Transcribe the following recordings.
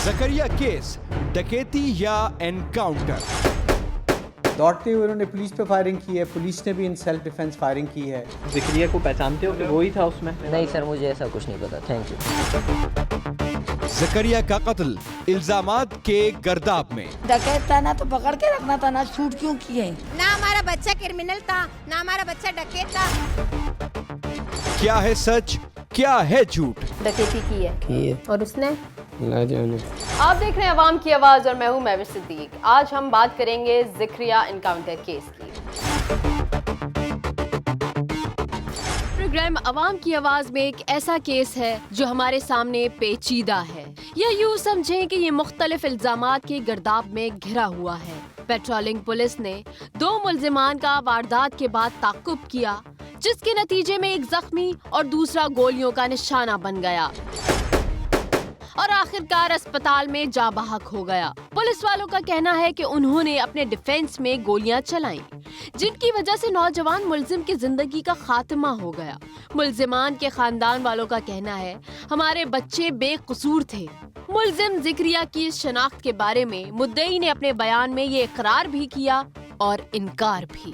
जकरिया case, डकैती या encounter. दौड़ते हुए उन्होंने पुलिस पे फायरिंग की है, पुलिस ने भी इन सेल्फ डिफेंस फायरिंग की है। ज़िक्रिया को पहचानते हो कि वो ही था उसमें? नहीं सर, मुझे ऐसा कुछ नहीं पता। Thank you. जकरिया का कत्ल इल्जामात के गर्दाब में। डकैत था ना तो पकड़ के रखना था ना, शूट क्यों किए? ना हमारा बच्चा क्रिमिनल था, ना हमारा बच्चा डकैत था। क्या है सच, क्या है झूठ? डकैती की है और उसने ना जाने। आप देख रहे हैं अवाम की आवाज और मैं हूं महविश सिद्दीक। आज हम बात करेंगे ज़िक्रिया इनकाउंटर केस की। प्रोग्राम अवाम की आवाज में एक ऐसा केस है जो हमारे सामने पेचीदा है, या यूं समझें कि ये मुख्तलिफ इल्जामात के गर्दाब में घिरा हुआ है। पेट्रोलिंग पुलिस ने 2 मुल्जिमान का वारदात के बाद ताक़ुब किया, जिसके नतीजे में एक जख्मी और दूसरा गोलियों का निशाना बन गया और आखिरकार अस्पताल में जा बहक हो गया। पुलिस वालों का कहना है कि उन्होंने अपने डिफेंस में गोलियां चलाईं, जिनकी वजह से नौजवान मुल्जिम की जिंदगी का खात्मा हो गया। मुल्जिमान के खानदान वालों का कहना है, हमारे बच्चे बेकसूर थे। मुल्जिम ज़िक्रिया की शनाख्त के बारे में मुद्दई ने अपने बयान में ये इकरार भी किया और इनकार भी।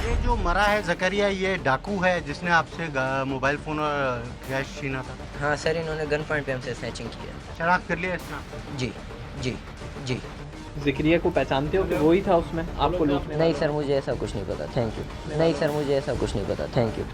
ये जो मरा है ज़करिया, ये डाकू है जिसने आपसे मोबाइल फोन और कैश छीना था? हाँ सर, इन्होंने गन पॉइंट पे हमसे स्नैचिंग किया। शनाख्त कर लिया इसने? जी जी जी। ज़िक्रिया को पहचानते हो कि वो ही था उसमें आपको लूटने? नहीं सर, मुझे ऐसा कुछ नहीं पता। Thank you. नहीं सर, मुझे ऐसा कुछ नहीं पता। Thank you.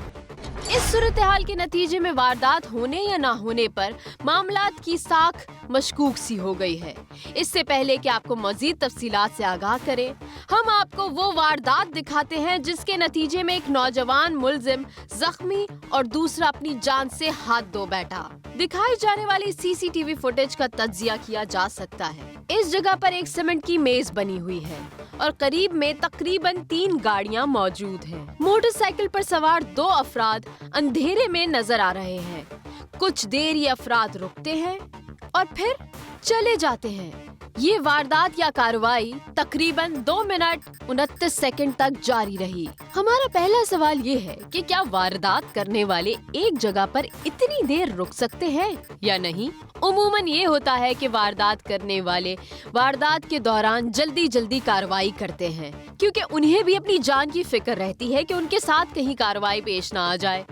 इस सूरत हाल के नतीजे में वारदात होने या ना होने पर मामलात की साख मशकूक सी हो गई है। इससे पहले कि आपको मजीद तफसीलात से आगाह करें, हम आपको वो वारदात दिखाते हैं जिसके नतीजे में एक नौजवान मुल्जिम जख्मी और दूसरा अपनी जान से हाथ धो बैठा। दिखाई जाने वाली सीसीटीवी फुटेज का तज्जिया किया जा सकता है। इस जगह पर एक सीमेंट की मेज बनी हुई है और करीब में तकरीबन 3 गाड़ियां मौजूद हैं। मोटरसाइकिल पर सवार 2 अफराद अंधेरे में नजर आ रहे हैं। कुछ देर ये अफराद रुकते हैं और फिर चले जाते हैं। ये वारदात या कार्रवाई तकरीबन 2 मिनट 29 सेकंड तक जारी रही। हमारा पहला सवाल ये है कि क्या वारदात करने वाले एक जगह पर इतनी देर रुक सकते हैं या नहीं? उमूमन ये होता है कि वारदात करने वाले वारदात के दौरान जल्दी जल्दी कार्रवाई करते हैं, क्योंकि उन्हें भी अपनी जान की फिक्र रहती है कि उनके साथ कहीं कार्रवाई पेश ना आ जाए।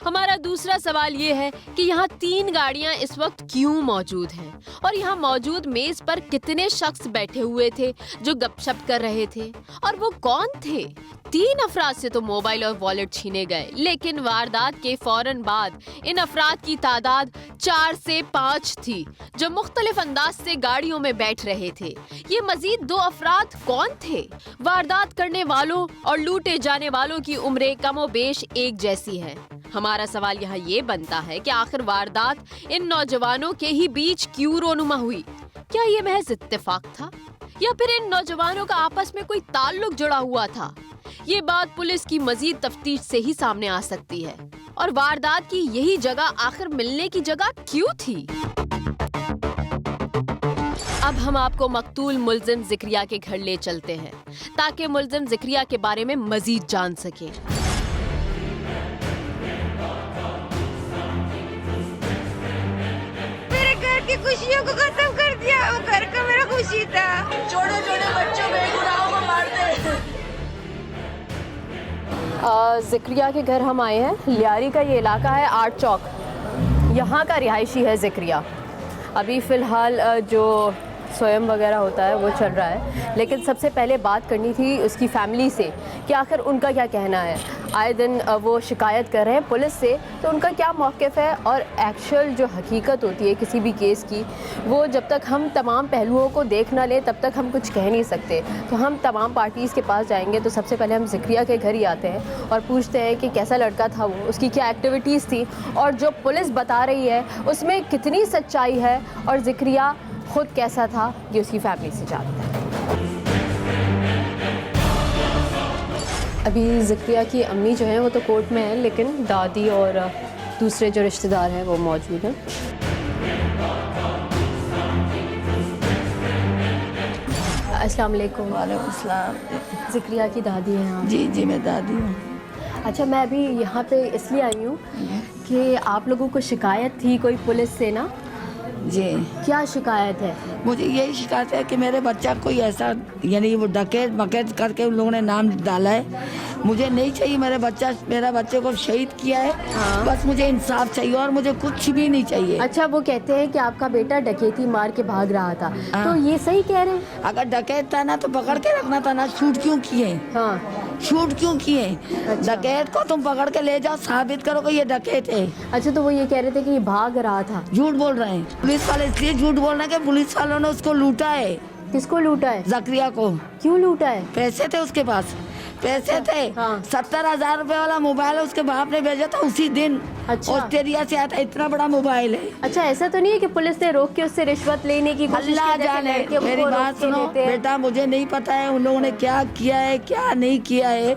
हमारा दूसरा सवाल ये है कि यहाँ 3 गाड़ियाँ इस वक्त क्यों मौजूद हैं और यहाँ मौजूद मेज पर कितने शख्स बैठे हुए थे जो गपशप कर रहे थे, और वो कौन थे? 3 अफराद से तो मोबाइल और वॉलेट छीने गए, लेकिन वारदात के फौरन बाद इन अफराद की तादाद 4 से 5 थी जो मुख्तलिफ अंदाज से गाड़ियों में बैठ रहे थे। ये मजीद 2 अफराद कौन थे? वारदात करने वालों और लूटे जाने वालों की उम्रें कमोबेश एक जैसी हैं। हमारा सवाल यहाँ ये बनता है कि आखिर वारदात इन नौजवानों के ही बीच क्यों रोनुमा हुई? क्या ये महज इत्तेफाक था या फिर इन नौजवानों का आपस में कोई ताल्लुक जुड़ा हुआ था? ये बात पुलिस की मजीद तफ्तीश से ही सामने आ सकती है। और वारदात की यही जगह आखिर मिलने की जगह क्यों थी? अब हम आपको मकतूल मुल्जिम ज़िक्रिया के घर ले चलते हैं ताकि मुल्जिम ज़िक्रिया के बारे में मजीद जान सकें। मेरे घर की खुशियों को खत्म कर दिया। वो घर का मेरा खुशी था। छोटे छोटे बच्चों बेगुनाहों को मार दे। ज़िक्रिया के घर हम आए हैं। लियारी का ये इलाका है, 8 चौक, यहाँ का रिहायशी है ज़िक्रिया। अभी फ़िलहाल जो स्वयं वगैरह होता है वो चल रहा है, लेकिन सबसे पहले बात करनी थी उसकी फैमिली से कि आखिर उनका क्या कहना है। आए दिन वो शिकायत कर रहे हैं पुलिस से, तो उनका क्या मौक़िफ़ है और एक्चुअल जो हकीकत होती है किसी भी केस की, वो जब तक हम तमाम पहलुओं को देख ना लें तब तक हम कुछ कह नहीं सकते। तो हम तमाम पार्टीज़ के पास जाएंगे, तो सबसे पहले हम ज़िक्रिया के घर ही आते हैं और पूछते हैं कि कैसा लड़का था वो, उसकी क्या एक्टिविटीज़ थी और जो पुलिस बता रही है उसमें कितनी सच्चाई है, और ज़िक्रिया खुद कैसा था ये उसकी फैमिली से जानते हैं। अभी ज़िक्रिया की अम्मी जो हैं वो तो कोर्ट में हैं, लेकिन दादी और दूसरे जो रिश्तेदार हैं वो मौजूद हैं। अस्सलाम वालेकुम। वालेकुम सलाम। ज़िक्रिया की दादी हैं आप? जी जी, मैं दादी हूँ। अच्छा, मैं अभी यहाँ पे इसलिए आई हूँ कि आप लोगों को शिकायत थी कोई पुलिस से ना, जी क्या शिकायत है? मुझे यही शिकायत है कि मेरे बच्चा कोई ऐसा यानी वो डकैत मकैत करके उन लोगों ने नाम डाला है। मुझे नहीं चाहिए मेरा बच्चे को शहीद किया है। बस मुझे इंसाफ चाहिए और मुझे कुछ भी नहीं चाहिए। अच्छा, वो कहते हैं कि आपका बेटा डकैती मार के भाग रहा था, तो ये सही कह रहे हैं? अगर डकैत था ना तो पकड़ के रखना था ना, शूट क्यों किए? हाँ। शूट क्यों किए? डकैत को तुम पकड़ के ले जाओ, साबित करो कि ये डकैत है। अच्छा, तो वो ये कह रहे थे कि ये भाग रहा था। झूठ बोल रहे हैं पुलिस वाले, इसलिए झूठ बोल रहे हैं कि पुलिस वालों ने उसको लूटा है। किसको लूटा है? जकरिया को। क्यों लूटा है? पैसे थे उसके पास, पैसे थे। हाँ। 70,000 रुपए वाला मोबाइल उसके बाप ने भेजा था उसी दिन। अच्छा। ऑस्ट्रेलिया से आया था, इतना बड़ा मोबाइल है। अच्छा, ऐसा तो नहीं है कि पुलिस ने रोक के उससे रिश्वत लेने की कोशिश की? अल्लाह जैसे जाने। लड़के को मेरी रोक बात के सुनो लेते हैं। बेटा, मुझे नहीं पता है उन लोगों ने क्या किया है क्या नहीं किया है।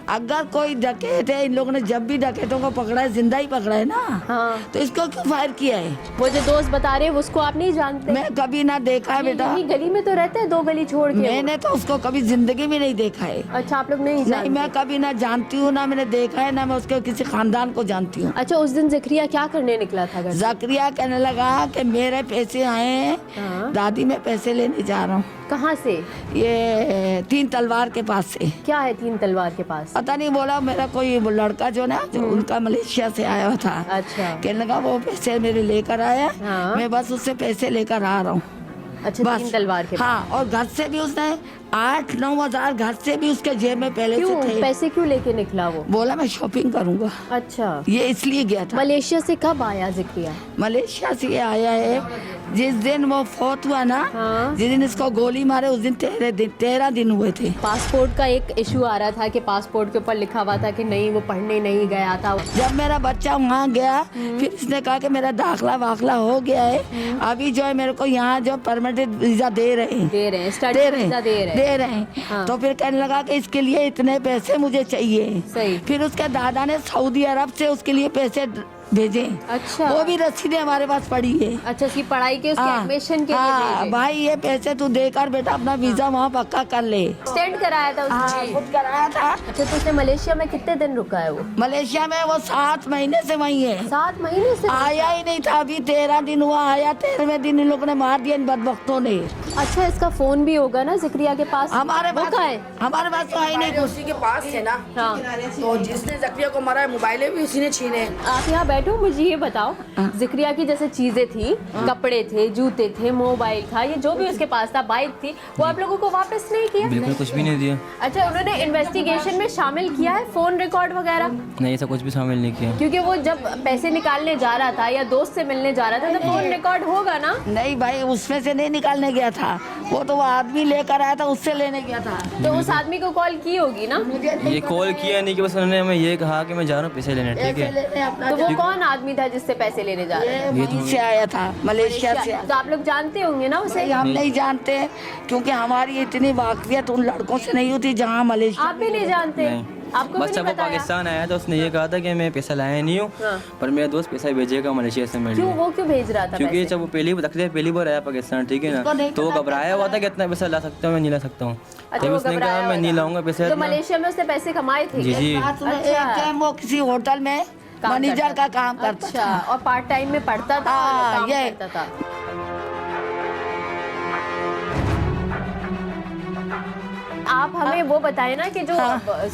अगर कोई डकैत है, इन लोगों ने जब भी डकैतों को पकड़ा है, जिंदा ही पकड़ा है ना, हाँ। तो इसको क्यों फायर किया है? वो जो दोस्त बता रहे हैं उसको आप नहीं जानते? मैं कभी ना देखा है बेटा। यही गली में तो रहते हैं, 2 गली छोड़ के। मैंने तो उसको कभी जिंदगी में नहीं देखा है। अच्छा, आप लोग नहीं जानते? नहीं, मैं कभी ना जानती हूँ, ना मैंने देखा है, ना मैं उसके किसी खानदान को जानती हूँ। अच्छा, उस दिन जकरिया क्या करने निकला था घर से? जकरिया कहने लगा कि मेरे पैसे आए हैं, हाँ। दादी मैं पैसे लेने जा रहा हूँ। कहाँ से? ये 3 तलवार के पास से। क्या है 3 तलवार के पास? पता नहीं, बोला मेरा कोई लड़का जो ना जो उनका मलेशिया से आया हुआ था। अच्छा। कहने लगा वो पैसे मेरे लेकर आया, हाँ। मैं बस उससे पैसे लेकर आ रहा हूँ। अच्छा, 3 तलवार के पास। हाँ, और घर से भी उसने 8-9 हजार घर से भी उसके जेब में पहले क्यों? से थे। पैसे क्यों लेके निकला वो? बोला मैं शॉपिंग करूँगा, अच्छा। ये इसलिए गया था। मलेशिया से कब आया जकरिया? मलेशिया से ये आया है जिस दिन वो फौत हुआ ना, हाँ। जिस दिन इसको गोली मारे उस दिन 13 दिन हुए थे। पासपोर्ट का एक इशू आ रहा था कि पासपोर्ट के ऊपर लिखा हुआ था कि नहीं, वो पढ़ने नहीं गया था। जब मेरा बच्चा वहाँ गया, फिर इसने कहा कि मेरा दाखला वाखला हो गया है, अभी जो है मेरे को यहाँ जो परमानेंट वीजा दे रहे हैं, स्टडी वीजा दे रहे हैं। हाँ। तो फिर कहने लगा कि इसके लिए इतने पैसे मुझे चाहिए। सही। फिर उसके दादा ने सऊदी अरब से उसके लिए पैसे भेजे। अच्छा। वो भी रसीदें हमारे पास पड़ी है। अच्छा, उसकी पढ़ाई के, उसके एडमिशन के लिए भेजे। भाई ये पैसे तू देकर बेटा अपना वीजा वहाँ पक्का कर ले। स्टैंड कराया था उसने? खुद कराया था। अच्छा, तो उसने मलेशिया में कितने दिन रुका है वो? मलेशिया में वो 7 महीने से वही है। 7 महीने से आया ही नहीं था, अभी 13 दिन हुआ आया। 13वें दिन इन लोगों ने मार दिया इन बदबख्तों ने। अच्छा, इसका फोन भी होगा ना जकरिया के पास? हमारे वो पास कहाँ है? हमारे पास तो आई नहीं। उसी के पास है ना। हाँ। तो जिसने जकरिया को मारा है, मोबाइल भी उसी ने छीने। आप यहाँ बैठो, मुझे ये बताओ, जिक्रिया की जैसे चीजें थी, कपड़े थे, जूते थे, मोबाइल था, ये जो भी उसके पास था, बाइक थी, वो आप लोगों को वापस नहीं किया? बिल्कुल कुछ भी नहीं दिया। अच्छा, उन्होंने इन्वेस्टिगेशन में शामिल किया है फोन रिकॉर्ड वगैरह? नहीं, ऐसा कुछ भी शामिल नहीं किया। क्योंकि वो जब पैसे निकालने जा रहा था या दोस्त से मिलने जा रहा था तो फोन रिकॉर्ड होगा ना? नहीं भाई, उसमें से नहीं निकालने गया था, वो तो वो आदमी लेकर आया था, उससे लेने गया था। तो उस आदमी को कॉल की होगी ना? ये कॉल किया नहीं कि बस उन्होंने हमें ये कहा कि मैं जा रहा हूँ पैसे लेने, ठीक है। तो वो कौन आदमी था जिससे पैसे लेने जा रहा है? वहीं से आया था, मलेशिया से। तो आप लोग जानते होंगे ना उसे? हम नहीं जानते, क्योंकि हमारी इतनी वाकफियत उन लड़कों से नहीं होती जहाँ मलेशिया। आप भी नहीं जानते? आपको बस जब वो पाकिस्तान आया तो उसने ये कहा था कि मैं पैसा लाया नहीं हूँ, पर मेरा दोस्त पैसा भेजेगा मलेशिया से मेरे लिए। वो क्यों भेज रहा था? क्योंकि जब वो पहली बार आया पाकिस्तान, ठीक है ना, तो वो घबराया हुआ था कि इतना पैसा ला सकता हूँ मैं नहीं ला सकता हूँ। अच्छा, उसने कहा मैं नहीं लाऊंगा पैसे। तो मलेशिया में उसने पैसे कमाए थे? जी जी। एक टाइम वो किसी होटल में मैनेजर का काम करता था। अच्छा, और पार्ट टाइम में पढ़ता था और काम ये करता था। आप हमें वो बताए ना कि जो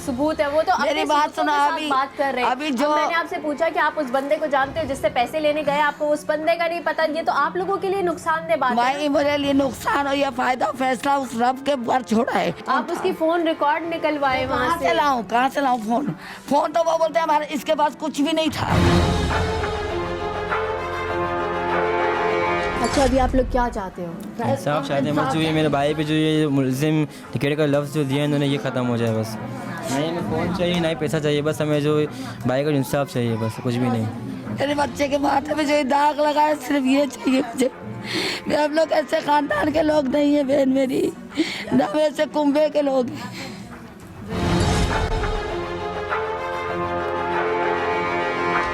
सबूत है वो तो मेरी बात सुनो। अभी बात कर रहे हैं। अभी जो मैंने आपसे पूछा कि आप उस बंदे को जानते हो जिससे पैसे लेने गए, आपको उस बंदे का नहीं पता, ये तो आप लोगों के लिए नुकसानदेह बात है। भाई मेरे लिए नुकसान हो या फायदा, फैसला उस रब के ऊपर छोड़ा है। आप उसकी फोन रिकॉर्ड निकलवाए वहाँ से? कहाँ से लाऊं फोन तो वो बोलते हैं हमारे इसके पास कुछ भी नहीं था। अच्छा, अभी आप लोग क्या चाहते हो? इंसाफ चाहते हैं बस। जो ये मेरे भाई पे जो ये मुल्जिम टिकट का लफ्ज़ जो दिया इन्होंने, ये ख़त्म हो जाए बस। नहीं हमें फ़ोन चाहिए, ना ही पैसा चाहिए, बस हमें जो भाई का इंसाफ चाहिए, बस कुछ भी नहीं। मेरे बच्चे के माथे पे जो दाग लगा है, सिर्फ ये चाहिए मुझे। मैं हम लोग ऐसे खानदान के लोग नहीं है बहन मेरी, ना वैसे कुंबे के लोग हैं।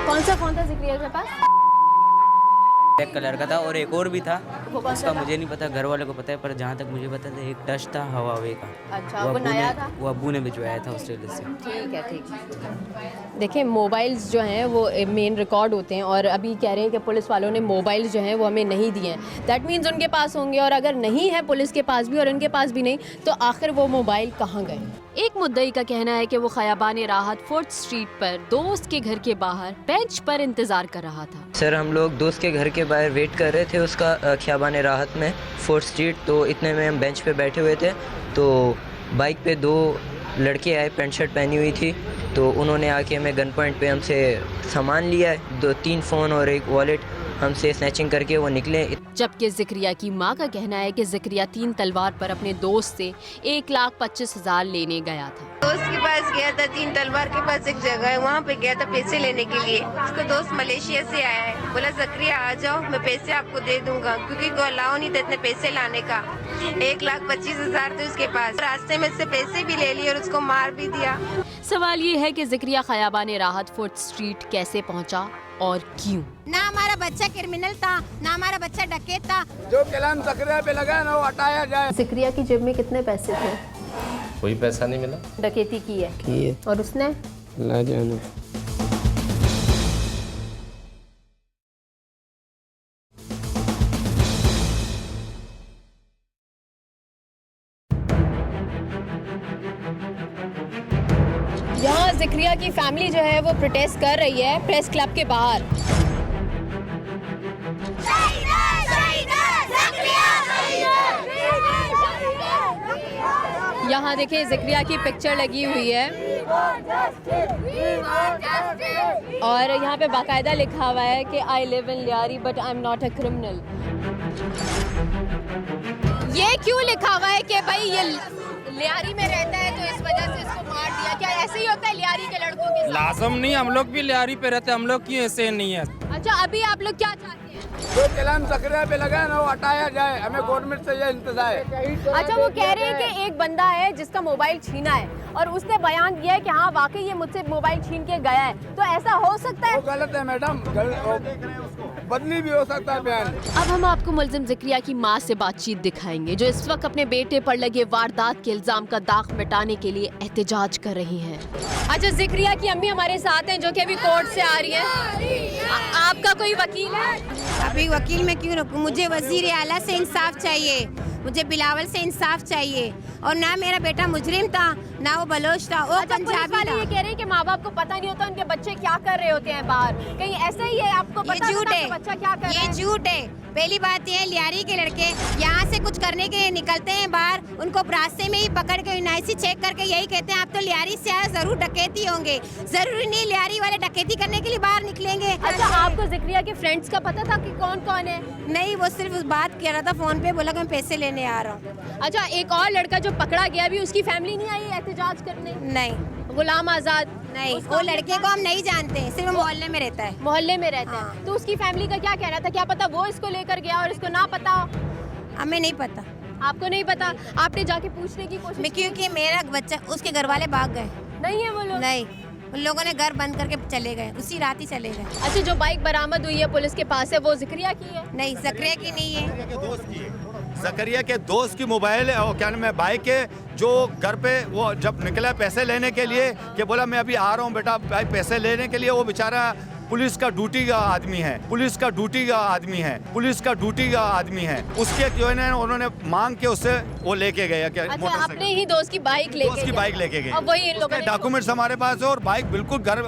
कौन सा फोन था जिक्रिया के पास? ब्लैक कलर का था और एक और भी था, उसका मुझे नहीं पता, घर वाले को पता है, पर जहाँ तक मुझे पता था एक टच था हवावे का। अच्छा, वो नया था? वो अब्बू ने भिजवाया था ऑस्ट्रेलिया से। ठीक है, ठीक है। देखिए, मोबाइल्स जो हैं वो मेन रिकॉर्ड होते हैं, और अभी कह रहे हैं कि पुलिस वालों ने मोबाइल्स जो हैं वो हमें नहीं दिए हैं। दैट मीन्स उनके पास होंगे, और अगर नहीं है पुलिस के पास भी और इनके पास भी नहीं, तो आखिर वो मोबाइल कहाँ गए? एक मुद्दई का कहना है कि वो खयाबान राहत 4th स्ट्रीट पर दोस्त के घर के बाहर बेंच पर इंतजार कर रहा था। सर हम लोग दोस्त के घर के बाहर वेट कर रहे थे उसका, खयाबान राहत में 4th स्ट्रीट। तो इतने में हम बेंच पे बैठे हुए थे, तो बाइक पे 2 लड़के आए, पैंट शर्ट पहनी हुई थी। तो उन्होंने आके हमें गन पॉइंट पे हमसे सामान लिया है, 2-3 फ़ोन और एक वॉलेट, हमसे स्नैचिंग करके वो निकले। जबकि ज़िक्रिया की मां का कहना है कि ज़िक्रिया 3 तलवार पर अपने दोस्त से 1,25,000 लेने गया था। दोस्त के पास गया था, 3 तलवार के पास एक जगह है, वहाँ पे गया था पैसे लेने के लिए। उसका दोस्त मलेशिया से आया है, बोला ज़िक्रिया आ जाओ, मैं पैसे आपको दे दूंगा, क्योंकि कोई अलाउ नहीं था इतने पैसे लाने का। 1,25,000 थे उसके पास। रास्ते में से पैसे भी ले लिए और उसको मार भी दिया। सवाल ये है कि ज़िक्रिया खयाबान राहत 4th स्ट्रीट कैसे पहुंचा और क्यों? ना हमारा बच्चा क्रिमिनल था, ना हमारा बच्चा डकैत था। जो कलाम ज़करिया पे लगा ना वो हटाया जाए। ज़िक्रिया की जेब में कितने पैसे थे? कोई पैसा नहीं मिला। डकैती की है। और उसने? ला जाने। यहाँ ज़िक्रिया की फैमिली जो है वो प्रोटेस्ट कर रही है प्रेस क्लब के बाहर। यहाँ देखिए ज़िक्रिया की पिक्चर लगी हुई है और यहाँ पे बाकायदा लिखा हुआ है कि I live in Lyari but I am not a criminal. ये क्यों लिखा हुआ है कि भाई ये लियारी में रहता है तो इस वजह से इसको मार दिया? क्या ऐसे ही होता है लियारी के लड़कों के साथ? लाजम नहीं, हम लोग भी लियारी पे रहते हैं, हम लोग क्यों ऐसे नहीं है। अच्छा, अभी आप लोग क्या चाहते हैं? जो कलाम ज़करिया पे लगा ना वो हटाया जाए, हमें गवर्नमेंट से ये इंतजार है। अच्छा, वो कह रहे हैं कि एक बंदा है जिसका मोबाइल छीना है और उसने बयान दिया है कि हाँ वाकई ये मुझसे मोबाइल छीन के गया है, तो ऐसा हो सकता है? वो गलत है मैडम, बदली भी हो सकता है बयान। अब हम आपको मुलजिम ज़िक्रिया की मां से बातचीत दिखाएंगे, जो इस वक्त अपने बेटे पर लगे वारदात के इल्जाम का दाग मिटाने के लिए एहतजाज कर रही हैं। अच्छा, ज़िक्रिया की अम्मी हमारे साथ हैं जो कि अभी कोर्ट से आ रही हैं। आपका कोई वकील है? अभी वकील में क्यों रखूं? मुझे वजीर आला से इंसाफ चाहिए, मुझे बिलावल से इंसाफ चाहिए। और ना मेरा बेटा मुजरिम था, ना वो बलोच था, वो पंजाबी था। ये कह रहे हैं कि माँ बाप को पता नहीं होता उनके बच्चे क्या कर रहे होते हैं बाहर, कहीं ऐसा ही है? आपको पता झूठ है, बच्चा क्या कर रहा है? ये झूठ है। पहली बात ये है, लियारी के लड़के यहाँ से कुछ करने के लिए निकलते हैं बाहर, उनको रास्ते में ही पकड़ के यूनाइसी चेक करके यही कहते हैं आप तो लियारी से आए, जरूर डकैती होंगे। जरूरी नहीं लियारी वाले डकैती करने के लिए बाहर निकलेंगे। अच्छा, आपको ज़िक्रिया के फ्रेंड्स का पता था कि कौन कौन है? नहीं, वो सिर्फ उस बात कह रहा था फोन पे, बोला कि मैं पैसे लेने आ रहा हूँ। अच्छा, एक और लड़का जो पकड़ा गया भी उसकी फैमिली नहीं आई एहतजाज करने? नहीं। गुलाम आजाद? नहीं, वो लड़के को हम नहीं जानते, सिर्फ मोहल्ले में रहता है। मोहल्ले में रहता है? हाँ। तो उसकी फैमिली का क्या कहना था? क्या पता वो इसको लेकर गया और इसको ना पता हो? हमें नहीं पता। आपको नहीं पता? आपने जाके पूछने की कोशिश? क्योंकि मेरा बच्चा, उसके घर वाले भाग गए। नहीं है वो लोग? नहीं, उन लोगों ने घर बंद करके चले गए, उसी रात ही चले गए। अच्छा, जो बाइक बरामद हुई है पुलिस के पास है वो ज़िक्रिया की है? नहीं, ज़करिया की नहीं है। ज़करिया के दोस्त की मोबाइल है, और क्या नाम है, बाइक है, जो घर पे वो जब निकला पैसे लेने के लिए कि बोला मैं अभी आ रहा हूँ बेटा भाई पैसे लेने के लिए, वो बेचारा पुलिस का ड्यूटी का आदमी है, पुलिस का ड्यूटी का आदमी है, पुलिस का ड्यूटी का आदमी है। उसके जो है उन्होंने मांग के उससे वो लेके गए। क्या अच्छा, अपने ही दोस्त की बाइक लेके गए। अब वही इन लोगों ने डॉक्यूमेंट्स हमारे पास है और बाइक बिल्कुल घर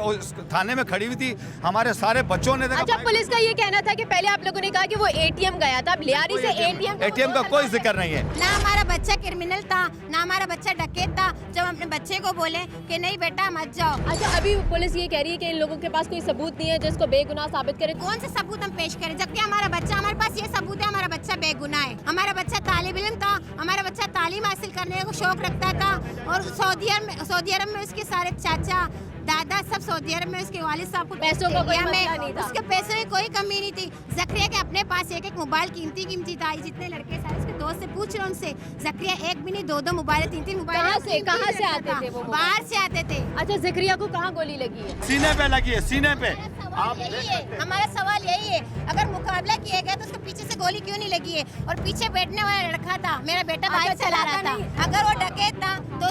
थाने में खड़ी हुई थी, हमारे सारे बच्चों ने देखा। अच्छा, पुलिस का ये कहना था कि पहले आप लोगों ने कहा कि वो एटीएम गया था, अब लियारी से एटीएम का कोई जिक्र नहीं है। ना हमारा बच्चा क्रिमिनल था, ना हमारा बच्चा डकैत था। जब अपने बच्चे को बोले कि नहीं बेटा मत जाओ। अच्छा, अभी पुलिस ये कह रही है कि इन लोगों के पास कोई सबूत नहीं है जिसको बेगुनाह साबित करे। कौन सा सबूत हम पेश करें, जबकि हमारा बच्चा, हमारे पास ये सबूत है हमारा बच्चा बेगुनाह है। हमारा बच्चा तालिब इल्म था, हमारा बच्चा तालीम हासिल करने को शौक रखता था, और सऊदी अरब में उसके सारे चाचा दादा सब सऊदी अरब में, उसके वालिद साहब को पैसों का कोई मसला नहीं था, उसके पैसों की कोई कमी नहीं थी। ज़करिया के अपने पास एक मोबाइल कीमती था। जितने लड़के सारे उसके दोस्त से पूछ रहे उनसे, ज़करिया एक भी नहीं, 2 मोबाइल, 3 मोबाइल। कहाँ से आते थे वो? बाहर से आते थे। अच्छा, ज़करिया को कहाँ गोली लगी है? सीने पे लगी है, सीने पे। आप देख सकते हैं। हमारा सवाल यही है, अगर मुकाबला किया गया तो उसको पीछे से गोली क्यों नहीं लगी है? और पीछे बैठने वाला लड़का था, मेरा बेटा बाइक चला रहा था। अगर वो डकैत था तो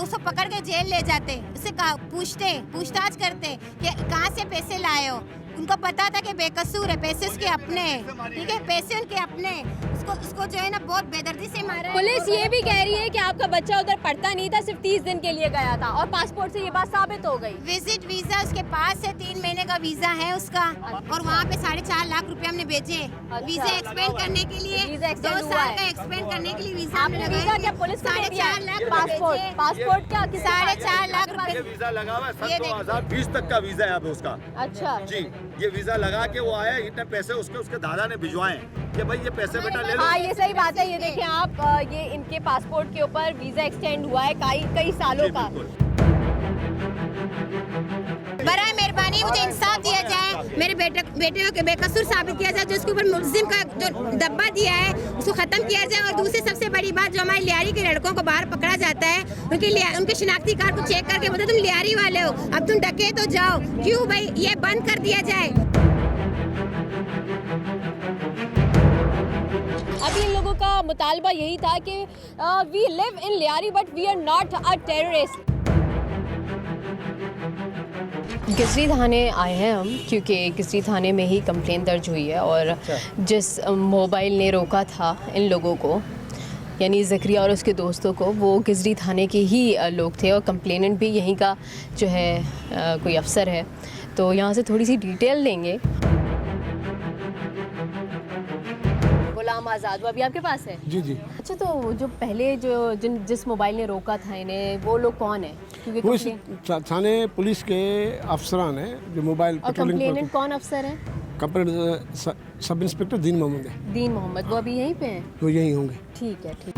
उसको पकड़ के जेल ले जाते, उससे पूछताछ करते कि कहाँ से पैसे लाए हो। उनको पता था कि बेकसूर है, पैसे उसके अपने हैं, ठीक है, पैसे उनके अपने हैं। उसको जो है ना बहुत बेदर्दी से मारा है। पुलिस ये भी कह रही है कि आपका बच्चा उधर पढ़ता नहीं था, सिर्फ 30 दिन के लिए गया था और पासपोर्ट से ये बात साबित हो गई। विजिट वीजा उसके पास है, 3 महीने का वीजा है उसका, और वहाँ पे 4.5 लाख रुपए हमने भेजे वीजा एक्सपेंड करने के लिए। 2 साल का एक्सपेंड करने के लिए वीजा हमने लगाया। क्या पुलिस को 4.5 लाख पासपोर्ट क्या 4.5 लाख रुपए वीजा लगा हुआ है, 17,020 तक का वीजा है अब उसका। अच्छा जी, ये वीजा लगा के वो आया, इतने पैसे उसके दादा ने भिजवाए कि भाई ये पैसे बेटा ले लो। हाँ, ये सही बात है। ये देखें आप, ये इनके पासपोर्ट के ऊपर वीजा एक्सटेंड हुआ है कई सालों का। बराए मेहरबानी मुझे इंसाफ दिया जाए, मेरे बेटे को बेकसूर साबित किया जाए, जो उसके ऊपर मुल्जिम का जो दब्बा दिया है उसको खत्म किया जाए। और दूसरी सबसे बड़ी बात, जो हमारे लियारी के लड़कों को बाहर पकड़ा जाता है, उनके शिनाख्ती कार्ड को चेक करके बोलते तुम लियारी वाले हो, अब तुम डकैत हो जाओ। क्यों भाई, ये बंद कर दिया जाए। अभी इन लोगों का मुतालबा यही था कि we live in Lyari but we are not a terrorist. Gizri थाने आए हैं हम, क्योंकि गिजरी थाने में ही कंप्लेन दर्ज हुई है और जिस मोबाइल ने रोका था इन लोगों को, यानी ज़करिया और उसके दोस्तों को, वो गिजरी थाने के ही लोग थे और कंप्लेनेंट भी यहीं का जो है कोई अफसर है। तो यहाँ से थोड़ी सी डिटेल लेंगे। गुलाम आज़ाद, वो अभी आपके पास है? जी जी। अच्छा, तो जो पहले जिस मोबाइल ने रोका था इन्हें, वो लोग कौन है? क्योंकि वो इस थाने पुलिस के अफसरान हैं जो मोबाइल और कंप्लेनेंट कौन अफसर है? कंप्लेनेंट सब इंस्पेक्टर दीन मोहम्मद है। दीन मोहम्मद, वो अभी यहीं पे हैं? वो यहीं होंगे। ठीक है, ठीक।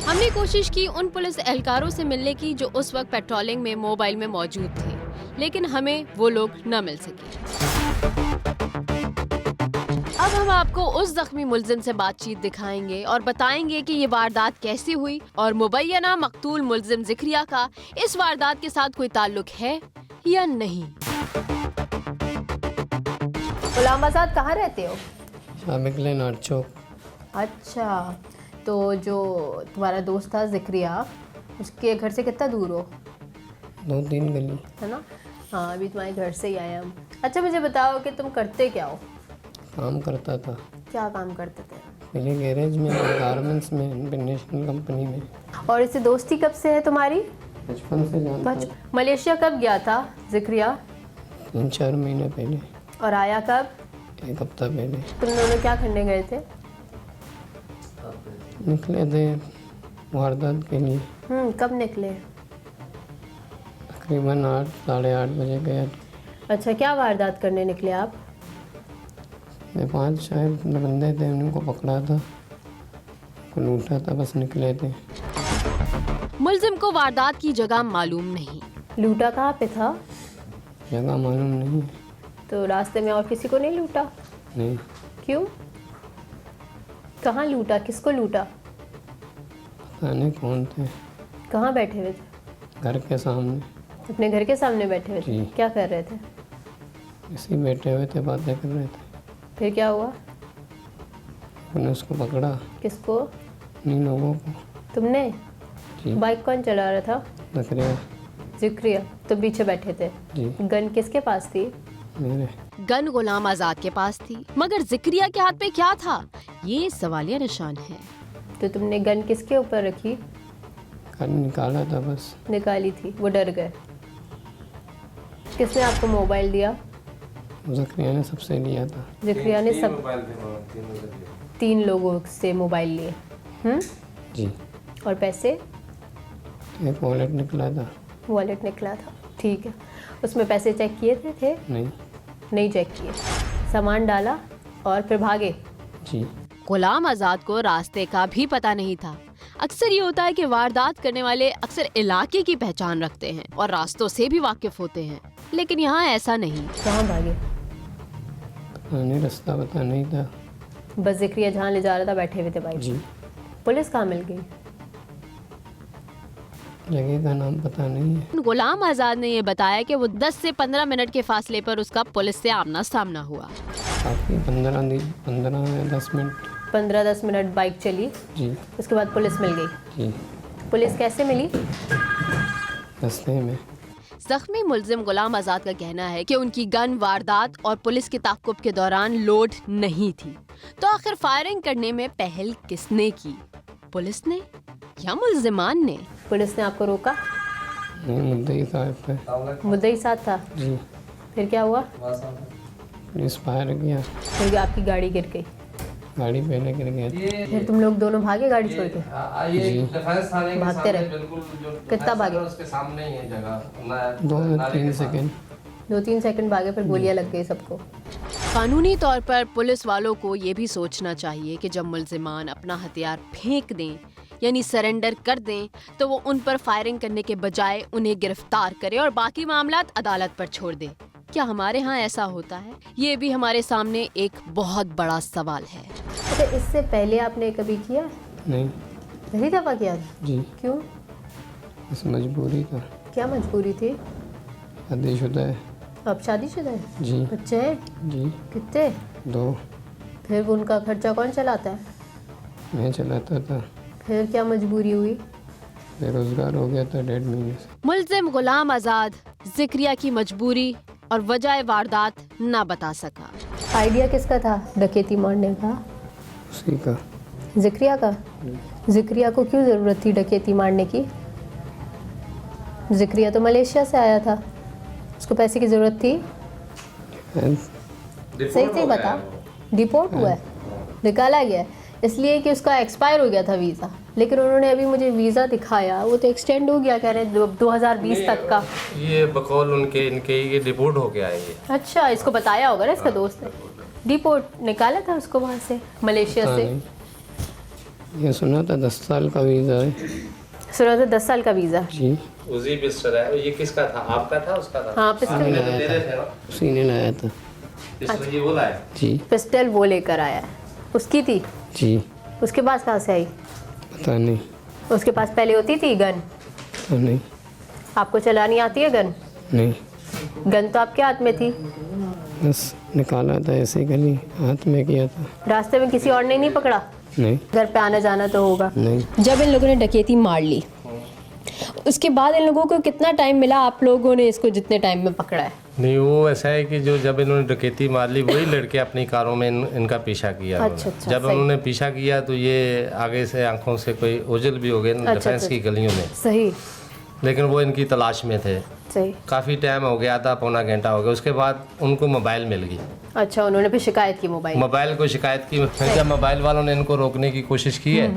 हमने कोशिश की उन पुलिस एहलकारों से मिलने की जो उस वक्त पेट्रोलिंग में मोबाइल में मौजूद थे, लेकिन हमें वो लोग न मिल सके। अब हम आपको उस जख्मी मुल्जिम से बातचीत दिखाएंगे और बताएंगे कि ये वारदात कैसे हुई और मुबैना मकतूल मुल्जिम ज़करिया का इस वारदात के साथ कोई ताल्लुक है या नहीं। गुलाम आज़ाद, कहाँ रहते हो? शामिक लेन आर्ट चौक। अच्छा, तो जो तुम्हारा दोस्त था ज़करिया, उसके घर से कितना दूर हो? 2-3 गली है ना? हाँ, अभी तुम्हारे घर से ही आए हम। अच्छा, मुझे बताओ कि तुम करते क्या हो? काम करता था। क्या काम करते थे? पहले गैरेज में, गारमेंट्स में, इंटरनेशनल कंपनी में। और इससे दोस्ती कब से है तुम्हारी? बचपन से जानता। मलेशिया कब गया था ज़करिया? 3-4 महीने पहले। और आया कब? 1 हफ्ता पहले। तुम दोनों क्या करने गए थे? निकले थे वारदात के लिए। कब निकले? तकरीबन 8-8:30 बजे गया। अच्छा, क्या वारदात करने निकले आप? 5 शायद बंदे थे, उनको पकड़ा था, लूटा था, बस निकले थे। मुल्जिम को वारदात की जगह मालूम नहीं। लूटा कहाँ पे था? जगह मालूम नहीं। तो रास्ते में और किसी को नहीं लूटा? नहीं। क्यों? कहाँ लूटा, किसको लूटा? पता नहीं कौन थे। कहाँ बैठे हुए थे? घर के सामने। अपने घर के सामने बैठे हुए थे? क्या कर रहे थे? ऐसे ही बैठे हुए थे, बातें कर रहे थे। फिर क्या हुआ? उन्होंने उसको पकड़ा। किसको? इन लोगों को। तुमने? जी। बाइक कौन चला रहा था? ज़करिया। तो पीछे बैठे थे? जी। गन किसके पास थी? मेरे। गन गुलाम आज़ाद के पास थी, मगर ज़करिया के हाथ पे क्या था, ये सवालिया निशान है। तो तुमने गन किसके ऊपर रखी? गन निकाला था बस। निकाली थी, वो डर गए। किसने आपको मोबाइल दिया? ज़करिया ने सबसे लिया था। ज़करिया ने सब 3 लोगों से मोबाइल लिए। जी। और पैसे? एक वॉलेट निकला था। वॉलेट निकला था, ठीक है। उसमें पैसे चेक किए थे? नहीं चेक किए। सामान डाला और फिर भागे? जी। गुलाम आज़ाद को रास्ते का भी पता नहीं था। अक्सर ये होता है कि वारदात करने वाले अक्सर इलाके की पहचान रखते हैं और रास्तों से भी वाकिफ होते हैं, लेकिन यहाँ ऐसा नहीं। कहाँ भागे? नहीं, रास्ता पता नहीं था। बस ज़करिया जहाँ ले जा रहा था बैठे हुए थे बाइक। जी। पुलिस कहाँ मिल गई? जगह का नाम पता नहीं है। गुलाम आजाद ने ये बताया कि वो 10 से 15 मिनट के फासले पर उसका पुलिस से आमना सामना हुआ। काफ़ी 15-10 मिनट। 15-10 मिनट बाइक चली जी। उसके बाद पुलिस मिल गई। जी। पुलिस कैसे मिली? रास्ते में। जख्मी मुलजिम गुलाम आजाद का कहना है कि उनकी गन वारदात और पुलिस के ताक़ुब के दौरान लोड नहीं थी। तो आखिर फायरिंग करने में पहल किसने की, पुलिस ने या मुलजिमान ने? पुलिस ने आपको रोका? नहीं, मुद्दई साहब पे। मुद्दई साथ था? जी। फिर क्या हुआ? पुलिस फायर किया। फिर आपकी गाड़ी गिर गई? गाड़ी पहले गिर गई। फिर तुम लोग दोनों भागे गाड़ी छोड़ के? जी। भागते रहे? कितना भागे? 2-3 सेकंड। 2-3 सेकंड भागे, फिर गोलियां लग गई सबको। कानूनी तौर पर पुलिस वालों को ये भी सोचना चाहिए कि जब मुल्जिमान अपना हथियार फेंक दें यानी सरेंडर कर दें तो वो उन पर फायरिंग करने के बजाय उन्हें गिरफ्तार करे और बाकी मामलात अदालत पर छोड़ दे। क्या हमारे यहाँ ऐसा होता है? ये भी हमारे सामने एक बहुत बड़ा सवाल है। अच्छा, इससे पहले आपने कभी किया? नहीं। पहली दफा किया था? जी। क्यों? बस मजबूरी था। क्या मजबूरी थी? शादीशुदा है। आप शादीशुदा है? जी। बच्चे हैं? जी। कितने? 2। फिर उनका खर्चा कौन चलाता है? मैं चलाता था। फिर क्या मजबूरी हुई? बेरोजगार हो गया था 1.5 महीने से। मुल्जिम गुलाम आजाद जिक्रिया की मजबूरी और वजह वारदात ना बता सका। आइडिया किसका था डकैती मारने का? उसी का। जिक्रिया का? जिक्रिया को क्यों ज़रूरत थी डकैती मारने की? जिक्रिया तो मलेशिया से आया था, उसको पैसे की ज़रूरत थी? सही सही बता। डिपोर्ट हुआ है, निकाला गया है इसलिए कि उसका एक्सपायर हो गया था वीज़ा, लेकिन उन्होंने अभी मुझे वीज़ा दिखाया, वो तो एक्सटेंड हो गया, कह रहे हैं 2020 तक का। ये बकौल इनके ये डिपोर्ट हो गया है ये। अच्छा, इसको बताया होगा ना इसका दोस्त ने। डिपोर्ट निकाला था उसको वहाँ से, मलेशिया से। ये सुना था 10 साल का वीज़ा है। सुना था 10 साल का वीज़ा? जी। उजी पिस्टल है। ये किसका था? आपका था? उसका था? हाँ, पिस्टल उसी ने लाया था। पिस्टल ये वो लाया? जी। पिस्टल वो लेकर आया है, उसकी थी? जी। उसके पास कहाँ से आई? पता नहीं। उसके पास पहले होती थी गन? पता नहीं। आपको चलानी आती है गन? नहीं। गन तो आपके हाथ में थी? बस निकाला था ऐसे गली हाथ में किया था। रास्ते में किसी और ने नहीं पकड़ा? नहीं। घर पे आना जाना तो होगा? नहीं। जब इन लोगों ने डकैती मार ली उसके बाद इन लोगों को कितना टाइम मिला आप लोगों ने इसको जितने टाइम में पकड़ा है? नहीं, वो ऐसा है कि जो जब इन्होंने डकैती मार ली वही लड़के अपनी कारों में इनका पीछा किया। अच्छा, जब उन्होंने पीछा किया तो ये आगे से आंखों से कोई ओझल भी हो गए डिफेंस की गलियों में। सही। लेकिन वो इनकी तलाश में थे। सही। काफ़ी टाइम हो गया था, पौना घंटा हो गया, उसके बाद उनको मोबाइल मिल गई। अच्छा, उन्होंने फिर शिकायत की? मोबाइल को शिकायत की। फिर जब मोबाइल वालों ने इनको रोकने की कोशिश की है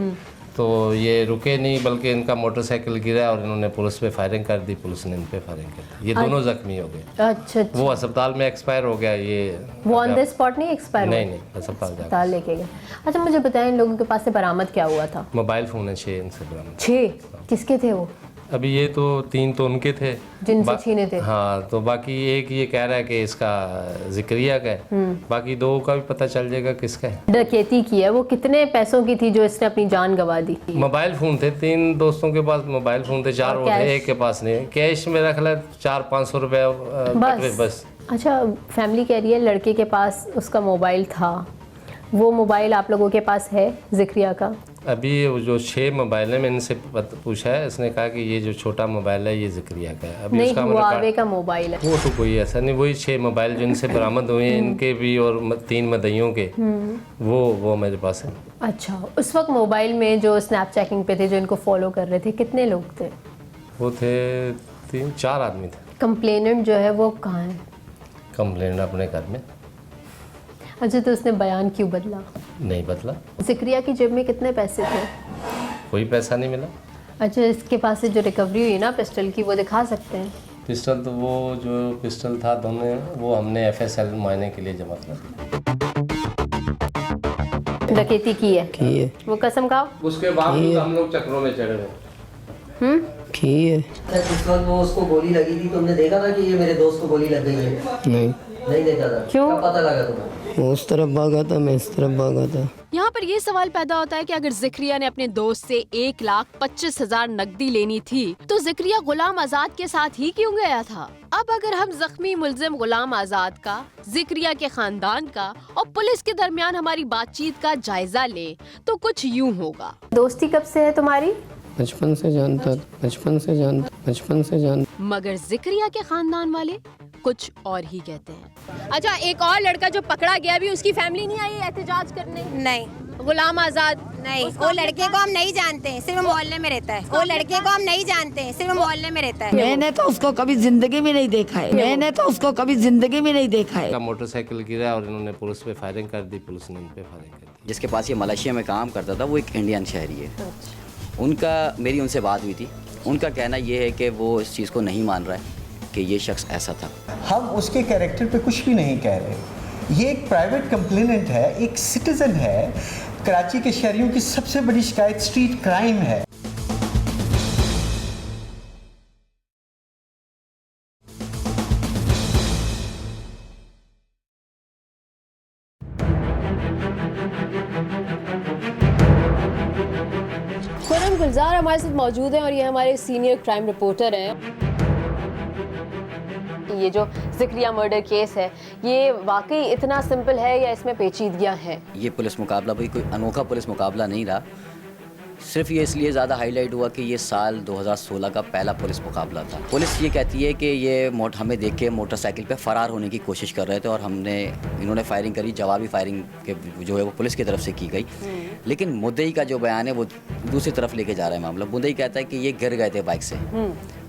तो ये रुके नहीं, बल्कि इनका मोटरसाइकिल गिरा और इन्होंने पुलिस पे फायरिंग कर दी, पुलिस ने इन पे फायरिंग कर दी। ये दोनों जख्मी हो गए। अच्छा। वो अस्पताल में एक्सपायर हो गया। ये वो ऑन द स्पॉट नहीं एक्सपायर? नहीं, अस्पताल लेके गए। अच्छा, मुझे बताएं इन लोगों के पास से बरामद क्या हुआ था? मोबाइल फ़ोन है 6 इनसे बरामद। 6? किसके थे वो? अभी ये तो 3 तो उनके थे जिनसे छीने थे। हाँ, तो बाकी एक ये कह रहा है कि इसका जिक्रिया का है, बाकी 2 का भी पता चल जाएगा किसका है। डकैती की है वो कितने पैसों की थी जो इसने अपनी जान गंवा दी? मोबाइल फ़ोन थे, 3 दोस्तों के पास मोबाइल फ़ोन थे, 4 वो थे, एक के पास नहीं। कैश मेरा ख्याल 400-500 रुपये बस। अच्छा, फैमिली कह रही है लड़के के पास उसका मोबाइल था, वो मोबाइल आप लोगों के पास है जिक्रिया का? अभी जो 6 मोबाइल है, मैंने इनसे पूछा है, इसने कहा कि ये जो छोटा मोबाइल है ये जिक्रिया का है। अभी नहीं, उसका हुआवे का मोबाइल है वो तो कोई ऐसा नहीं, वही 6 मोबाइल जो इनसे बरामद हुए हैं इनके भी और 3 मदइयों के, वो मेरे पास है। अच्छा, उस वक्त मोबाइल में जो स्नैप चैटिंग पे थे, जो इनको फॉलो कर रहे थे, कितने लोग थे? वो थे 3-4 आदमी थे। कंप्लेनेंट जो है वो कहाँ है? कंप्लेंट अपने घर में। अच्छा, तो उसने बयान क्यों बदला? नहीं बदला। जिक्रिया की जेब में कितने पैसे थे? कोई पैसा नहीं मिला। अच्छा, इसके पास से जो रिकवरी हुई ना पिस्टल की, वो दिखा सकते हैं? पिस्टल तो वो जो पिस्टल था दोनों, वो हमने FSL मुआयने के लिए जमा किया। डकैती की है? वो कसम खाओ। उसके बावजूद हम लोग चक्रों में चढ़े हुए। की है। जिस वक्त वो उसको गोली लगी थी तुमने देखा था कि ये मेरे दोस्त को गोली लग गई है? नहीं। नहीं देखा था? क्यों? कब पता लगा तुम्हें? वो उस तरफ भागा था, मैं इस तरफ भागा था। यहाँ पर ये सवाल पैदा होता है कि अगर जिक्रिया ने अपने दोस्त से 1,25,000 नकदी लेनी थी तो जिक्रिया गुलाम आजाद के साथ ही क्यों गया था? अब अगर हम जख्मी मुलजिम गुलाम आजाद का, जिक्रिया के खानदान का और पुलिस के दरमियान हमारी बातचीत का जायजा ले तो कुछ यूँ होगा। दोस्ती कब से है तुम्हारी? बचपन से जानता। मगर जिक्रिया के खानदान वाले कुछ और ही कहते हैं। अच्छा, एक और लड़का जो पकड़ा गया भी, उसकी फैमिली नहीं आई एहतजाज करने? नहीं। गुलाम आजाद? नहीं, वो लड़के को हम नहीं जानते हैं, सिर्फ मोहल्ले में रहता है। वो लड़के को हम नहीं जानते हैं, सिर्फ मोहल्ले में रहता है। मैंने तो उसको कभी जिंदगी में नहीं देखा है। मोटरसाइकिल गिरा और इन्होंने पुलिस पे फायरिंग कर दी, पुलिस ने इन पे फायरिंग कर दी। जिसके पास ये मलेशिया में काम करता था वो एक इंडियन शहरी है। उनका मेरी उनसे बात हुई थी। उनका कहना ये है कि वो इस चीज़ को नहीं मान रहा है कि ये शख्स ऐसा था। हम उसके कैरेक्टर पे कुछ भी नहीं कह रहे। ये एक प्राइवेट कंप्लेनेंट है, एक सिटीजन है। कराची के शहरियों की सबसे बड़ी शिकायत स्ट्रीट क्राइम है। खुरम गुलजार हमारे साथ मौजूद हैं और ये हमारे सीनियर क्राइम रिपोर्टर हैं। ये जो जिक्रिया मर्डर केस है, ये वाकई इतना सिंपल है या इसमें पेचीदगियां हैं? ये पुलिस मुकाबला भाई कोई अनोखा पुलिस मुकाबला नहीं रहा। सिर्फ ये इसलिए ज़्यादा हाईलाइट हुआ कि ये साल 2016 का पहला पुलिस मुकाबला था। पुलिस ये कहती है कि ये हमें देख के मोटरसाइकिल पे फ़रार होने की कोशिश कर रहे थे और इन्होंने फायरिंग करी। जवाबी फायरिंग के जो है वो पुलिस की तरफ से की गई। लेकिन मुद्दई का जो बयान है वो दूसरी तरफ लेके जा रहा है मामला। मुद्दई कहता है कि ये गिर गए थे बाइक से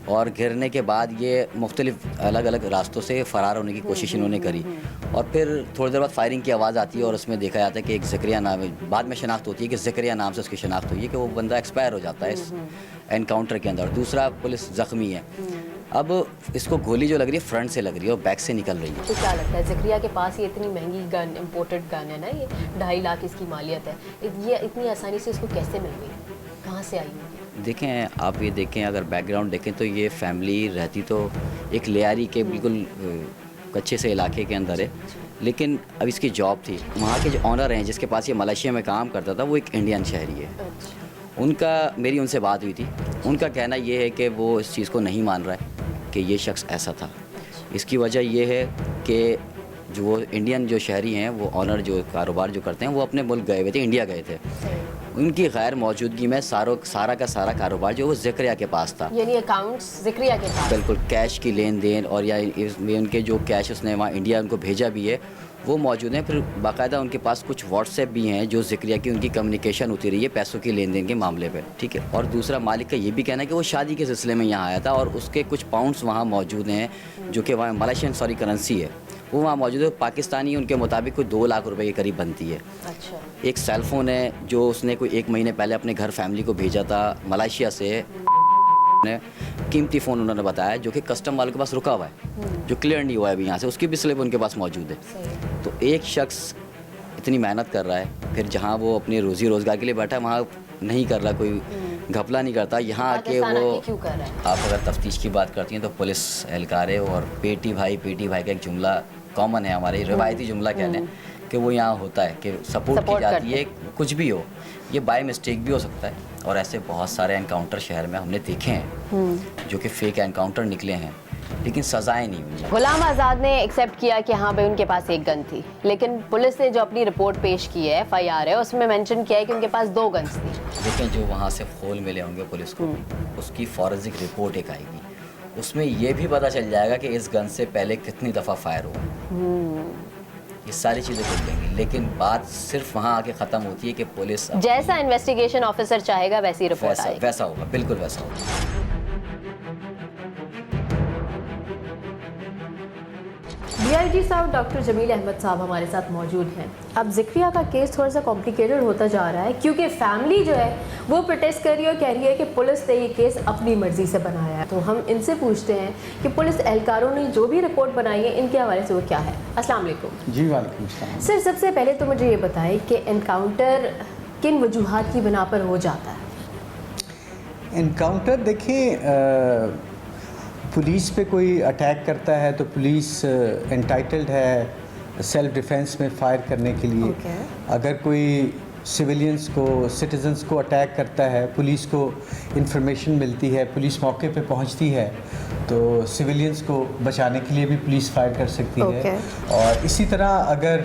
और गिरने के बाद ये मुख्तलिफ अलग अलग रास्तों से फ़रार होने की कोशिश इन्होंने करी और फिर थोड़ी देर बाद फायरिंग की आवाज़ आती है और उसमें देखा जाता है कि एक जिक्रिया नाम है। बाद में शनाख्त होती है कि जिक्रिया नाम से उसकी शनाख्त हुई है कि वो बंदा एक्सपायर हो जाता है इस एनकाउंटर के अंदर। दूसरा पुलिस ज़ख्मी है। अब इसको गोली जो लग रही है फ्रंट से लग रही है और बैक से निकल रही है। तो क्या लगता है जिक्रिया के पास ये इतनी महंगी गन, इम्पोर्टेड गन है ना, ये 2.5 लाख इसकी मालियत है, ये इतनी आसानी से इसको कैसे मिल गई, कहाँ से आई? देखें आप, ये देखें अगर बैकग्राउंड देखें तो ये फैमिली रहती तो एक लियारी के बिल्कुल कच्चे से इलाके के अंदर है। लेकिन अब इसकी जॉब थी। वहाँ के जो ऑनर हैं जिसके पास ये मलेशिया में काम करता था वो एक इंडियन शहरी है। उनका मेरी उनसे बात हुई थी। उनका कहना ये है कि वो इस चीज़ को नहीं मान रहा है कि ये शख्स ऐसा था। इसकी वजह ये है कि जो वो इंडियन जो शहरी हैं, वो ऑनर जो कारोबार जो करते हैं, वो अपने मुल्क गए हुए थे, इंडिया गए थे। उनकी गैर मौजूदगी में सारा का सारा कारोबार जो वो जिक्रिया के पास था, यानी अकाउंट्स जिक्रिया के पास। बिल्कुल कैश की लेन देन और या उनके जो कैश उसने वहाँ इंडिया उनको भेजा भी है वो मौजूद हैं। फिर बाकायदा उनके पास कुछ व्हाट्सएप भी हैं जो जिक्रिया की उनकी कम्युनिकेशन होती रही है पैसों की लेन देन के मामले पे, ठीक है। और दूसरा मालिक का ये भी कहना है कि वो शादी के सिलसिले में यहाँ आया था और उसके कुछ पाउंड्स वहाँ मौजूद हैं जो कि वहाँ मलेशियन करेंसी है, वो वहाँ मौजूद है। पाकिस्तानी उनके मुताबिक कोई 2 लाख रुपए के करीब बनती है। अच्छा। एक सेल फ़ोन है जो उसने कोई 1 महीने पहले अपने घर फैमिली को भेजा था मलेशिया से। कीमती फ़ोन उन्होंने बताया जो कि कस्टम वालों के पास रुका हुआ है, जो क्लियर नहीं हुआ है अभी यहाँ से, उसकी भी स्लिप उनके पास मौजूद है। तो एक शख्स इतनी मेहनत कर रहा है, फिर जहाँ वो अपने रोज़ी रोज़गार के लिए बैठा है वहाँ नहीं कर रहा, कोई घपला नहीं करता। यहाँ आके वो आप अगर तफ्तीश की बात करती हैं तो पुलिस एहलकार है और पेटी भाई का एक जुमला कॉमन है, हमारे रिवायती जुमला कह लें कि वो यहाँ होता है कि सपोर्ट की जाती है। कुछ भी हो, ये बाय मिस्टेक भी हो सकता है और ऐसे बहुत सारे एनकाउंटर शहर में हमने देखे हैं जो कि फेक एनकाउंटर निकले हैं लेकिन सजाएं नहीं मिली। गुलाम आजाद ने एक्सेप्ट किया कि हाँ भाई उनके पास एक गन थी, लेकिन पुलिस ने जो अपनी रिपोर्ट पेश की है, FIR है, उसमें मेंशन किया है कि उनके पास 2 गन्स थी। देखें जो वहाँ से खोल मिले होंगे पुलिस को, उसकी फॉरेंसिक रिपोर्ट एक आएगी, उसमें ये भी पता चल जाएगा कि इस गन से पहले कितनी दफ़ा फायर हुआ। ये सारी चीज़ें खुल देंगी, लेकिन बात सिर्फ वहाँ आके ख़त्म होती है कि पुलिस जैसा इन्वेस्टिगेशन ऑफिसर चाहेगा वैसी रिपोर्ट आएगी। वैसा होगा, बिल्कुल वैसा होगा। DIG साहब डॉक्टर जमील अहमद साहब हमारे साथ मौजूद हैं। अब जिक्रिया का केस थोड़ा सा कॉम्प्लिकेटेड होता जा रहा है क्योंकि फैमिली जो है वो प्रोटेस्ट कर रही है और कह रही है कि पुलिस ने ये केस अपनी मर्जी से बनाया है। तो हम इनसे पूछते हैं कि पुलिस एहलकारों ने जो भी रिपोर्ट बनाई है इनके हवाले से वो क्या है। अस्सलाम वालेकुम। जी वालेकुम अस्सलाम। सर सबसे पहले तो मुझे ये बताएं कि एनकाउंटर किन वजूहात की बिना पर हो जाता है? एनकाउंटर देखिए, पुलिस पे कोई अटैक करता है तो पुलिस एंटाइटल्ड है सेल्फ डिफेंस में फायर करने के लिए। अगर कोई सिविलियंस को, सिटीजन्स को अटैक करता है, पुलिस को इंफॉर्मेशन मिलती है, पुलिस मौके पे पहुंचती है, तो सिविलियंस को बचाने के लिए भी पुलिस फायर कर सकती है। और इसी तरह अगर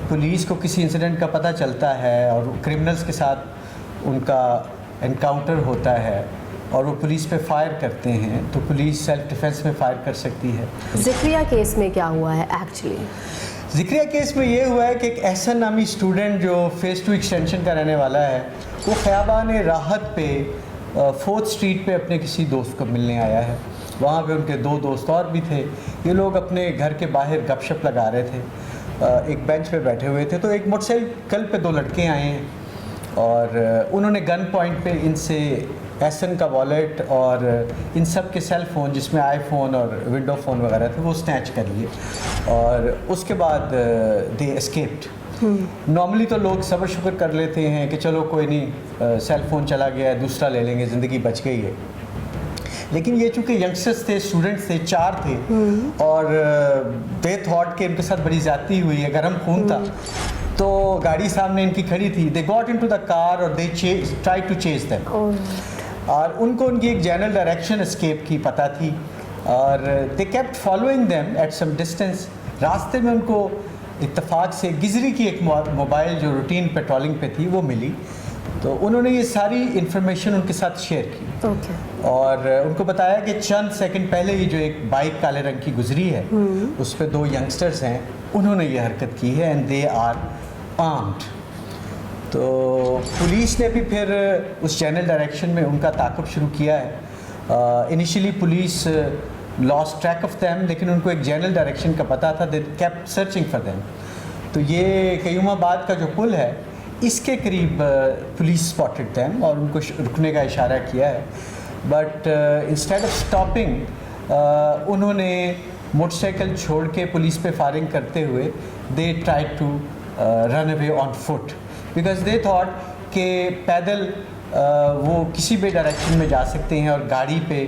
पुलिस को किसी इंसिडेंट का पता चलता है और क्रिमिनल्स के साथ उनका एनकाउंटर होता है और वो पुलिस पे फायर करते हैं, तो पुलिस सेल्फ डिफेंस में फायर कर सकती है। ज़िक्रिया केस में क्या हुआ है एक्चुअली? ज़िक्रिया केस में ये हुआ है कि एक एहसन नामी स्टूडेंट जो फेज़ 2 एक्सटेंशन का रहने वाला है, वो ख़याबान राहत पे 4th स्ट्रीट पे अपने किसी दोस्त को मिलने आया है। वहाँ पे उनके 2 दोस्त और भी थे। ये लोग अपने घर के बाहर गपशप लगा रहे थे, एक बेंच पे बैठे हुए थे। तो एक मोटरसाइकिल पे 2 लड़के आए हैं और उन्होंने गन पॉइंट पे इनसे एहसन का वॉलेट और इन सब के सेल फ़ोन, जिसमें आईफोन और विंडो फ़ोन वगैरह थे, वो स्नैच कर लिए और उसके बाद दे एस्केप्ड। नॉर्मली तो लोग सब्र शुक्र कर लेते हैं कि चलो कोई नहीं, सेल फ़ोन चला गया है, दूसरा ले लेंगे, ज़िंदगी बच गई है। लेकिन ये चूँकि यंगस्टर्स थे, स्टूडेंट्स थे, 4 थे और दे थॉट के उनके साथ बड़ी ज़्यादती हुई है, गर्म खून था, तो गाड़ी सामने इनकी खड़ी थी। They got into the car और they try to chase them और उनको उनकी एक जनरल डायरेक्शन एस्केप की पता थी और they kept following them at some distance. रास्ते में उनको इत्तेफाक से गिजरी की एक मोबाइल जो रूटीन पेट्रोलिंग पे थी वो मिली, तो उन्होंने ये सारी इन्फॉर्मेशन उनके साथ शेयर की और उनको बताया कि चंद सेकंड पहले ही जो एक बाइक काले रंग की गुजरी है उस पर 2 यंगस्टर्स हैं, उन्होंने ये हरकत की है एंड दे आर आर्म्ड। तो पुलिस ने भी फिर उस जनरल डायरेक्शन में उनका ताक़ुब शुरू किया है। Initially police lost track of them, लेकिन उनको एक जनरल डायरेक्शन का पता था, they kept searching for them. तो ये कयूमाबाद का जो पुल है इसके करीब पुलिस स्पॉटेड देम और उनको रुकने का इशारा किया है, बट इंस्टेड ऑफ स्टॉपिंग उन्होंने मोटरसाइकिल छोड़ के पुलिस पे फायरिंग करते हुए they tried to run away on foot because they thought कि पैदल वो किसी भी डायरेक्शन में जा सकते हैं और गाड़ी पे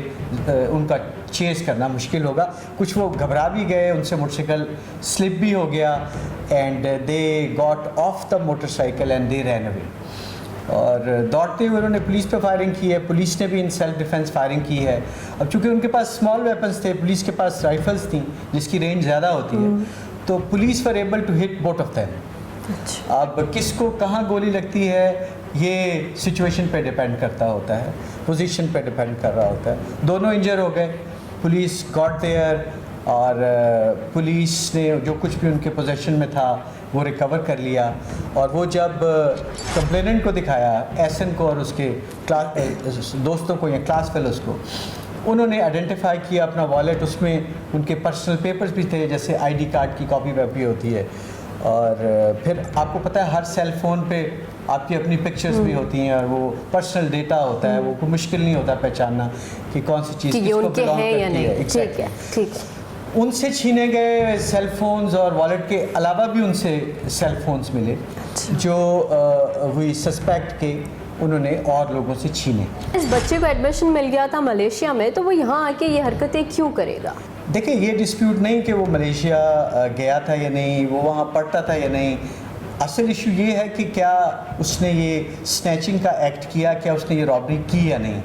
उनका चेस करना मुश्किल होगा। कुछ वो घबरा भी गए, उनसे मोटरसाइकिल स्लिप भी हो गया and they got off the motorcycle and they ran away. और दौड़ते हुए उन्होंने पुलिस पे फायरिंग की है, पुलिस ने भी इन सेल्फ डिफेंस फायरिंग की है। अब चूँकि उनके पास स्मॉल वेपन्स थे, पुलिस के पास राइफल्स थी जिसकी रेंज ज़्यादा होती है, तो police were able to hit both of them. अब किसको कहाँ गोली लगती है ये सिचुएशन पे डिपेंड करता होता है, पोजीशन पे डिपेंड कर रहा होता है। दोनों इंजर हो गए, पुलिस गॉट देयर और पुलिस ने जो कुछ भी उनके पोजीशन में था वो रिकवर कर लिया और वो जब कंप्लेनेंट को दिखाया, एहसन को और उसके दोस्तों को या क्लास फेलोज़ को, उन्होंने आइडेंटिफाई किया अपना वॉलेट, उसमें उनके पर्सनल पेपर्स भी थे जैसे आईडी कार्ड की कॉपी वॉपी होती है। और फिर आपको पता है हर सेल फ़ोन पे आपकी अपनी पिक्चर्स भी होती हैं और वो पर्सनल डेटा होता है, वो कोई मुश्किल नहीं होता पहचानना कि कौन सी चीज़ किसको बिलोंग करती है। ठीक है, ठीक है। उनसे छीने गए सेल फोन्स और वॉलेट के अलावा भी उनसे सेल फोन्स मिले जो वही सस्पेक्ट के उन्होंने और लोगों से छीने। इस बच्चे को एडमिशन मिल गया था मलेशिया में, तो वो यहाँ आके ये हरकतें क्यों करेगा? देखिए ये डिस्प्यूट नहीं कि वो मलेशिया गया था या नहीं, वो वहाँ पढ़ता था या नहीं। असल इशू ये है कि क्या उसने ये स्नैचिंग का एक्ट किया, क्या उसने ये रॉबरी की या नहीं।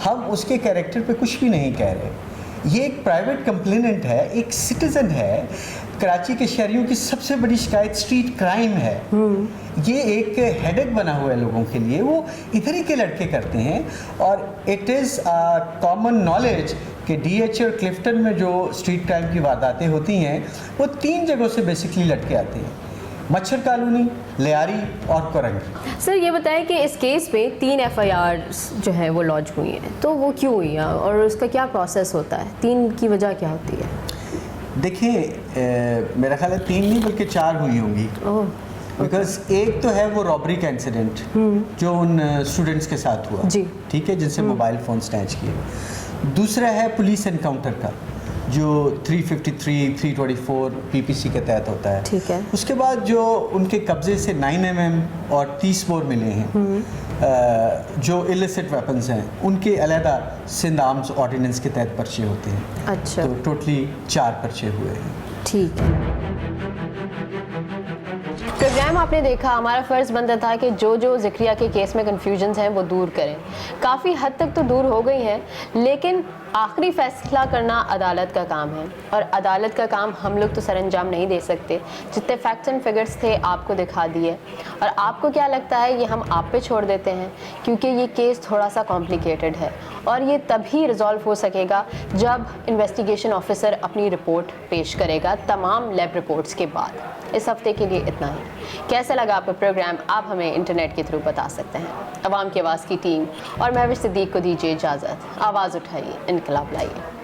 हम उसके कैरेक्टर पे कुछ भी नहीं कह रहे। ये एक प्राइवेट कंप्लेनेंट है, एक सिटीज़न है। कराची के शहरियों की सबसे बड़ी शिकायत स्ट्रीट क्राइम है। ये एक हेडेक बना हुआ है लोगों के लिए, वो इधर ही के लड़के करते हैं। और इट इज़ कॉमन नॉलेज कि DH और क्लिफ्टन में जो स्ट्रीट क्राइम की वारदातें होती हैं वो 3 जगहों से बेसिकली लड़के आते हैं, मच्छर कॉलोनी, लियारी और कोरंगी। सर ये बताएं कि इस केस में 3 FIRs जो हैं वो लॉन्च हुई हैं, तो वो क्यों हुई हैं और उसका क्या प्रोसेस होता है? 3 की वजह क्या होती है? देखिए मेरा ख्याल है 3 नहीं बल्कि 4 हुई होंगी। बिकॉज एक तो है वो रॉबरी का इंसिडेंट जो उन स्टूडेंट्स के साथ हुआ, ठीक है, जिनसे मोबाइल फ़ोन स्नैच किए। दूसरा है पुलिस एनकाउंटर का जो 353, 324 PPC के तहत होता है, ठीक है। उसके बाद जो उनके कब्जे से 9mm और 30 बोर मिले हैं जो इलिसिट वेपन्स हैं, उनके अलहदा सिंध आर्म्स ऑर्डिनेंस के तहत पर्चे होते हैं। अच्छा, तो टोटली 4 पर्चे हुए हैं। ठीक है। प्रोग्राम आपने देखा, हमारा फ़र्ज़ बनता था कि जो ज़िक्रिया के केस में कन्फ्यूजन्स हैं वो दूर करें। काफ़ी हद तक तो दूर हो गई हैं, लेकिन आखिरी फैसला करना अदालत का काम है और अदालत का काम हम लोग तो सरअंजाम नहीं दे सकते। जितने फैक्ट्स एंड फिगर्स थे आपको दिखा दिए, और आपको क्या लगता है ये हम आप पे छोड़ देते हैं, क्योंकि ये केस थोड़ा सा कॉम्प्लिकेटेड है और ये तभी रिजॉल्व हो सकेगा जब इन्वेस्टिगेशन ऑफिसर अपनी रिपोर्ट पेश करेगा तमाम लैब रिपोर्ट्स के बाद। इस हफ्ते के लिए इतना ही। कैसा लगा आपका प्रोग्राम आप हमें इंटरनेट के थ्रू बता सकते हैं। अवाम की आवाज़ की टीम और महविश सिद्दीक को दीजिए इजाज़त। आवाज़ उठाइए, इनकलाब लाइए।